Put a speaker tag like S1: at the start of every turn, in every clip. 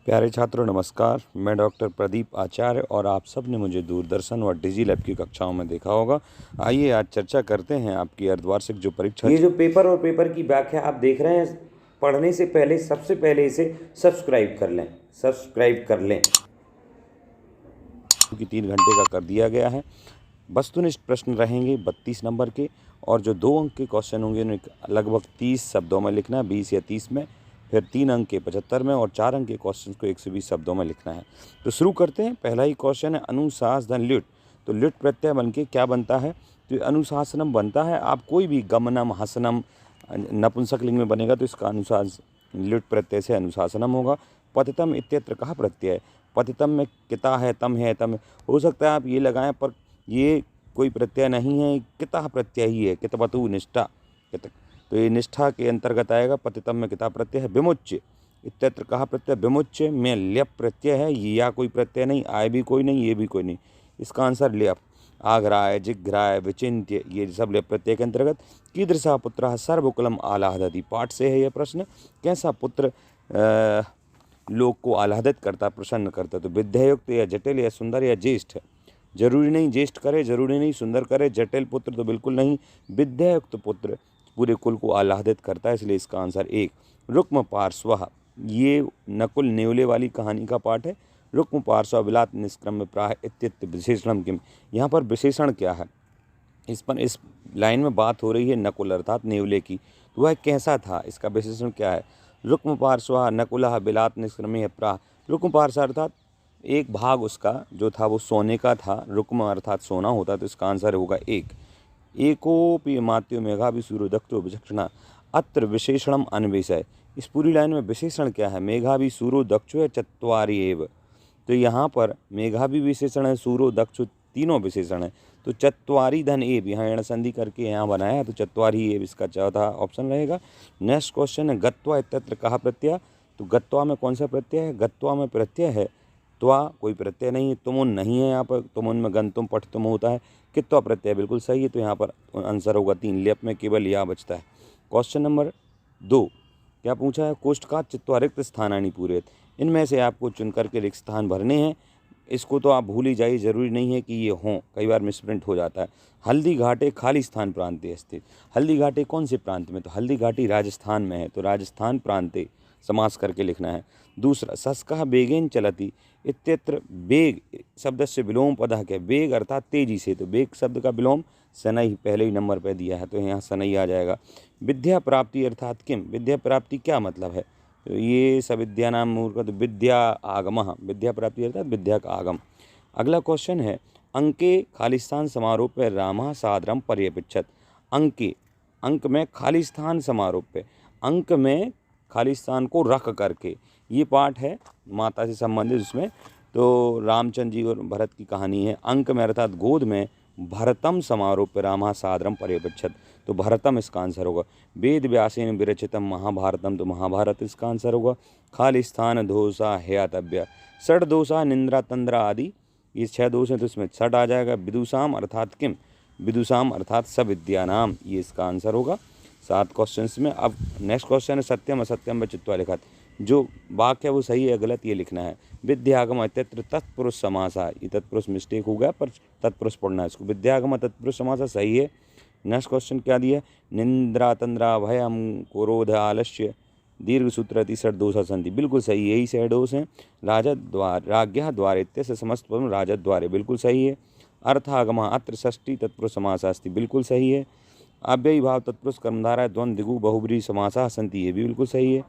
S1: प्यारे छात्रों नमस्कार। मैं डॉक्टर प्रदीप आचार्य और आप सब ने मुझे दूरदर्शन और डिजी लैब की कक्षाओं में देखा होगा। आइए आज चर्चा करते हैं आपकी अर्धवार्षिक जो परीक्षा
S2: ये जो पेपर और पेपर की व्याख्या आप देख रहे हैं, पढ़ने से पहले सबसे पहले इसे सब्सक्राइब कर लें।
S1: की 3 घंटे का कर दिया गया है। वस्तुनिष्ठ प्रश्न रहेंगे 32 नंबर के और जो 2 अंक के क्वेश्चन होंगे उन्हें लगभग 30 शब्दों में लिखना है, 20 या 30 में, फिर 3 अंक के 75 में और 4 अंक के क्वेश्चन को 120 शब्दों में लिखना है। तो शुरू करते हैं। पहला ही क्वेश्चन है अनुशास धन ल्युट। तो ल्युट प्रत्यय बन के क्या बनता है? तो अनुशासनम बनता है। आप कोई भी गमनम हसनम नपुंसकलिंग में बनेगा तो इसका अनुशास ल्युट प्रत्यय से अनुशासनम होगा। पतितम इत्यत्र कहा प्रत्यय? पतितम में किता है, तम है, तम हो सकता है आप ये लगाएं, पर ये कोई प्रत्यय नहीं है, किता प्रत्यय ही है। कितवतु निष्ठा कित, तो ये निष्ठा के अंतर्गत आएगा। पतितम में किता प्रत्यय है। विमुच्य इत्यत्र कहा प्रत्यय? विमुच्य में ल्यप प्रत्यय है। या कोई प्रत्यय नहीं, आय भी कोई नहीं, ये भी कोई नहीं, इसका आंसर ल्यप। आघ्राय जिघ्राय विचिन्त्य ये सब ल्यप प्रत्यय के अंतर्गत। कीदृशः पुत्रः सर्वकुलम आह्लादति। पाठ से है यह प्रश्न। कैसा पुत्र लोग को आह्लादित करता, प्रसन्न करता? तो विद्यायुक्त या जटिल या सुंदर या ज्येष्ठ। जरूरी नहीं ज्येष्ठ करे, जरूरी नहीं सुंदर करे। जटिल पुत्र तो बिल्कुल नहीं। विद्यायुक्त पुत्र पूरे कुल को आह्लादित करता है, इसलिए इसका आंसर 1। रुक्म पार्श्वः ये नकुल नेवले वाली कहानी का पाठ है। रुक्म पार्श्व विलात निष्क्रम्य प्राह इत्यत्र विशेषणम किम। यहाँ पर विशेषण क्या है? इस लाइन में बात हो रही है नकुल अर्थात नेवले की। तो वह कैसा था, इसका विशेषण क्या है? रुक्म पार्श्व नकुलः बिलात निष्क्रम्य प्राह। रुक्म पार्श्व अर्थात एक भाग उसका जो था वो सोने का था। रुक्म अर्थात सोना होता, तो इसका आंसर होगा 1। एकोपि मात्यो मेघा भी सूर्य दक्षो विचक्षणा अत्र विशेषणम अन्वेषय। इस पूरी लाइन में विशेषण क्या है? मेघा भी सूर्यो दक्षो चत्वारि एव। तो यहाँ पर मेघा भी विशेषण है, सूर्यो दक्षो तीनों विशेषण है। तो चत्वारी धन एव यहाँ एण संधि करके यहाँ बनाया, तो चत्वारी एव इसका चौथा ऑप्शन रहेगा। नेक्स्ट क्वेश्चन है गत्वा इत्यत्र कहा प्रत्यय? तो गत्वा में कौन सा प्रत्यय है? गत्वा में प्रत्यय है त्वा, कोई प्रत्यय नहीं है। तुमुन नहीं है यहाँ पर, तुमुन में गंतुम पठतुम होता है। कित्वा प्रत्यय बिल्कुल सही है, तो यहाँ पर आंसर होगा 3। लेप में केवल या बचता है। क्वेश्चन नंबर 2 क्या पूछा है? कोष्ठ का चित्वा रिक्त स्थानानि पूरेत। इनमें से आपको चुन करके रिक्त स्थान भरने हैं। इसको तो आप भूल ही जाइए, जरूरी नहीं है कि ये हों, कई बार मिसप्रिंट हो जाता है। हल्दी घाटे खाली स्थान प्रांते स्थित। हल्दी घाटे कौन से प्रांत में? तो हल्दी घाटी राजस्थान में है, तो राजस्थान प्रांते समास करके लिखना है। दूसरा सस्कः बेगेन चलति इत्यत्र बेग शब्द से विलोम पदः क्या? बेग अर्थात तेजी से, तो बेग शब्द का विलोम शनै पहले ही नंबर पर दिया है, तो यहाँ शनै आ जाएगा। विद्या प्राप्ति अर्थात किम? विद्या प्राप्ति क्या मतलब है? तो ये सविद्या नाम मूर्ख, तो विद्या आगमः, विद्या प्राप्ति अर्थात विद्या का आगम। अगला क्वेश्चन है अंके खालिस्तान समारोह पे रामः सादरम पर्यपिच्छत। अंके, अंक में खालिस्तान समारोह पे, अंक में खालिस्तान को रख करके, ये पाठ है माता से संबंधित उसमें। तो रामचंद्र जी और भरत की कहानी है। अंक में अर्थात गोद में भरतम समारोह पे रामः सादरम पर्यपिच्छत, तो भरतम इसका आंसर होगा। वेद व्यासेन विरचितम महाभारतम, तो महाभारत इसका आंसर होगा। खालिस्थान दोषा हेयातव्य। षड दोषा निंद्रा तंद्रा आदि, ये 6 दोष हैं, तो इसमें षड आ जाएगा। विदुषाम अर्थात किम? विदुषाम अर्थात सविद्यानाम, ये इसका आंसर होगा 7 क्वेश्चन में। अब नेक्स्ट क्वेश्चन है सत्यम असत्यम व चित्वा लिखत। जो वाक्य है वो सही है गलत ये लिखना है। विद्यागम इत्यत्र तत्पुरुष समासा, ये तत्पुरुष मिस्टेक हो गया, पर तत्पुरुष पढ़ना है इसको। विद्यागम तत्पुरुष समासा सही है। नेक्स्ट क्वेश्चन क्या दिया? निंद्रा तंद्रा भयम क्रोध आलस्य दीर्घ सूत्र अति षड दोषा संधि, बिल्कुल सही, यही 6 दोष हैं। राजद्वार राज्ञः द्वारे इत्यस्य समस्त पदम राजद्वारे, बिल्कुल सही है। अर्थागमः अत्र षष्ठी तत्पुरुष समासा अस्ति, बिल्कुल सही है। अव्ययी भाव तत्पुरुष कर्मधारय द्वंद्व दिगु बहुब्रीहि समासाः सन्ति, ये भी बिल्कुल सही है।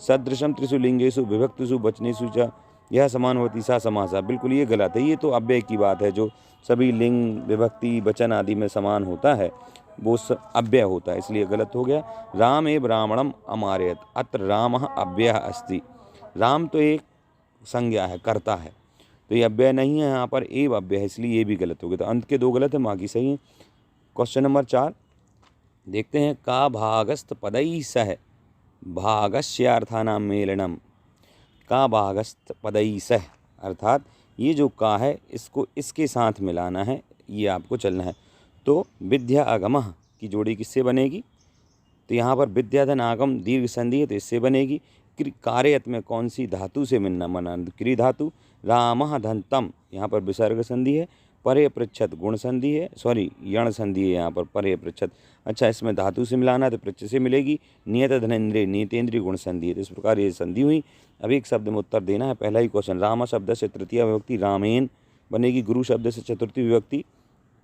S1: सदृशम त्रिषु लिंगेषु विभक्तिषु वचनेषु च यह समानवती सा समासा, बिल्कुल ये गलत है। ये तो अव्यय की बात है, जो सभी लिंग विभक्ति वचन आदि में समान होता है वो अव्यय होता है, इसलिए गलत हो गया। राम एव रावणम अमारयत, अत्र रामः अव्ययः अस्ति। राम तो एक संज्ञा है, कर्ता है, तो ये अव्यय नहीं है, यहाँ पर एव अव्यय है, इसलिए ये भी गलत हो गया। तो अंत के 2 गलत है, बाकी सही है। क्वेश्चन नंबर 4 देखते हैं। का भागस्थ पदैः सह भागस्यार्थानां मेलनम। का भागस्थ पदैः सह अर्थात ये जो का है इसको इसके साथ मिलाना है, ये आपको चलना है। तो विद्या आगमः की जोड़ी किससे बनेगी? तो यहाँ पर विद्याधन आगम दीर्घ संधि है, तो इससे बनेगी। कार्यत में कौन सी धातु से मिलना मना, क्री धातु। रामः धन्तम, यहाँ पर विसर्ग संधि है। परे पृच्छत गुण संधि है, सॉरी यण संधि है यहाँ पर, परे पृच्छत। अच्छा, इसमें धातु से मिलाना तो पृच्छ से मिलेगी। नियत धनेन्द्रिय, नियतेन्द्रिय गुण संधि है। तो इस प्रकार ये संधि हुई। अब एक शब्द में उत्तर देना है। पहला ही क्वेश्चन, राम शब्द से तृतीय विभक्ति रामेन बनेगी। गुरु शब्द से चतुर्थी विभक्ति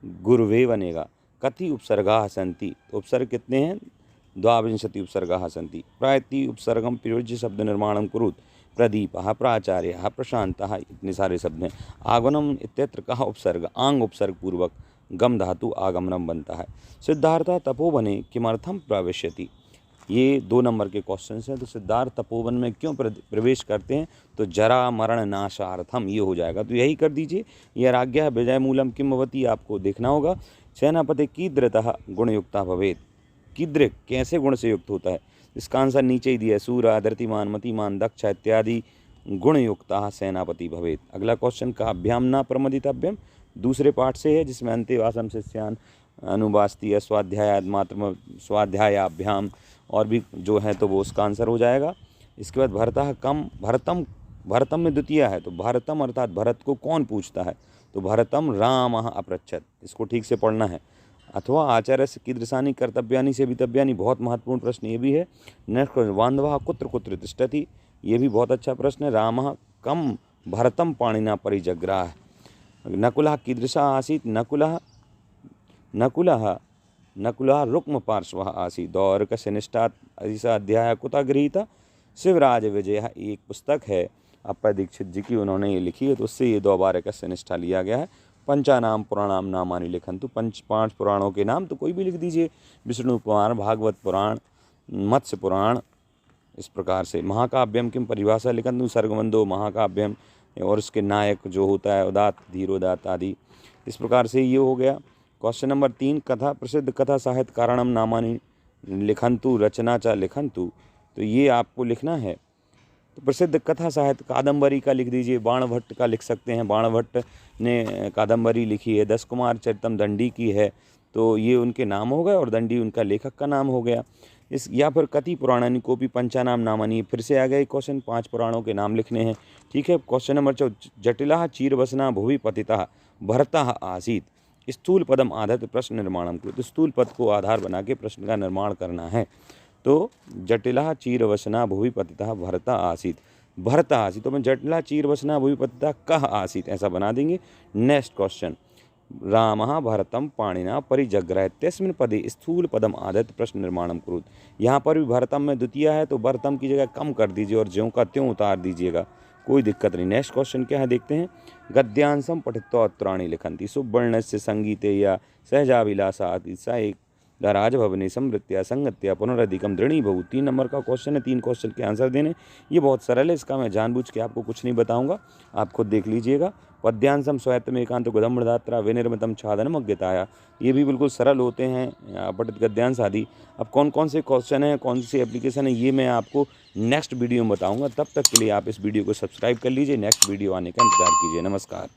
S1: गुरुवे बनेगा। कति उपसर्गाः सन्ति, तो उपसर्ग कितने हैं? द्वाविंशति उपसर्गाः सन्ति। प्रायति उपसर्गम प्रयोज्य शब्द निर्माणम कुरुत। प्रदीपः, प्राचार्यः, प्रशान्तः, इतने सारे शब्द हैं। आगमनम इत्यत्र कहा उपसर्ग, आंग उपसर्ग पूर्वक गम धातु आगमनम बनता है। सिद्धार्थ तपोवने किमर्थम प्रविश्यति, ये 2 नंबर के क्वेश्चन हैं। तो सिद्धार्थ तपोवन में क्यों प्रवेश करते हैं? तो जरा मरण नाशार्थम, ये हो जाएगा। तो यही कर दीजिए। यह राज्ञा विजय मूलम किमवती, आपको देखना होगा। सेनापति कीदृतः गुणयुक्ता भवेत्, कीदृक कैसे गुण से युक्त होता है? इसका आंसर नीचे ही दिया है। सूरा, धृतिमान, मतिमान, दक्ष इत्यादि गुणयुक्ता सेनापति भवेत्। अगला क्वेश्चन का अभ्याम न प्रमदितव्यम, दूसरे पाठ से है, जिसमें अंतेवासम शिष्यान अनुवास्तीय स्वाध्यायात्मात्म स्वाध्यायाभ्याम और भी जो है, तो वो उसका आंसर हो जाएगा। इसके बाद भरतः कम, भरतम में द्वितीय है, तो भरतम अर्थात भरत को कौन पूछता है? तो भरतम रामः अपृच्छत्, इसको ठीक से पढ़ना है। अथवा आचार्य से कीदृशानि कर्तव्यानि सेवितव्यानि, बहुत महत्वपूर्ण प्रश्न ये भी है। नेक्स्ट क्वेश्चन, बांधवः कुत्र कुत्र तिष्ठति, ये भी बहुत अच्छा प्रश्न है। रामः कम भरतम पाणिना परिजग्राह। नकुलः कीदृशः आसीत्, नकुलः रुक्म पार्श्वः आसीत्। दौर्कस्य निष्ठात् ऐसा अध्याय कुतः गृहीतः? शिवराज विजय, एक पुस्तक है अप्पय दीक्षित जी की, उन्होंने ये लिखी है, तो उससे ये द्वारकस्य निष्ठा लिया गया है। पंचानाम पुराणाम नामानि लिखन्तु, 5 पुराणों के नाम तो कोई भी लिख दीजिए। विष्णु पुराण, भागवत पुराण, मत्स्य पुराण, इस प्रकार से। महाकाव्यम किम परिभाषा लिखन्तु, सर्गबंधो महाकाव्यम, और उसके नायक जो होता है उदात्त, धीरोदात्त आदि। इस प्रकार से ये हो गया। क्वेश्चन नंबर 3, कथा प्रसिद्ध कथा साहित्य कारणम नामानि लिखन्तु रचना च लिखन्तु, तो ये आपको लिखना है। तो प्रसिद्ध कथा साहित्य कादम्बरी का लिख दीजिए। बाणभट्ट का लिख सकते हैं, बाणभट्ट ने कादम्बरी लिखी है। 10 कुमार चरितम दंडी की है, तो ये उनके नाम हो गए और दंडी उनका लेखक का नाम हो गया। इस या फिर कति पुराणानि कोपि पंचानाम नामानि, फिर से आ गए क्वेश्चन, 5 पुराणों के नाम लिखने हैं। ठीक है। क्वेश्चन नंबर 4, जटिलः चीरवसना भुवि पतितः भरतः आसीत्, स्थूल पदम आधारित प्रश्न निर्माणम करो, तो स्थूल पद को आधार बना के प्रश्न का निर्माण करना है। तो जटिलः चीरवसना भुवि पतितः भरतः आसीत्, भरतः आसीत्, तो मैं जटिलः चीरवसना भुवि पतितः कः आसीत् ऐसा बना देंगे। नेक्स्ट क्वेश्चन, रामः भरतं पाणिना परिजग्रह इत्यस्मिन् पदे स्थूल पदम आधारित प्रश्न निर्माणम कुरुत। यहाँ पर भी भरतम में द्वितीय है, तो भरतम की जगह कम कर दीजिए और ज्यों का त्यों उतार दीजिएगा, कोई दिक्कत नहीं। नेक्स्ट क्वेश्चन क्या है देखते हैं। गद्यांशम पठित्वा उत्तराणि लिखन्ति, सुवर्णस्य संगीते या सहजाभिलाषात् सा एक राजभवने समृत्या संगत्या पुनरधिकम दृढ़ी बहु। 3 नंबर का क्वेश्चन है, 3 क्वेश्चन के आंसर देने। ये बहुत सरल है, इसका मैं जानबूझ के आपको कुछ नहीं बताऊंगा, आप खुद देख लीजिएगा। पद्यांशम स्वयत्म एकांत गुदम्बदात्रा विनिर्मितम छादनम अज्ञताया, ये भी बिल्कुल सरल होते हैं पठित गद्यांश आदि। अब कौन कौन से क्वेश्चन हैं, कौन सी एप्लीकेशन है, ये मैं आपको नेक्स्ट वीडियो में बताऊँगा। तब तक के लिए आप इस वीडियो को सब्सक्राइब कर लीजिए, नेक्स्ट वीडियो आने का इंतजार कीजिए। नमस्कार।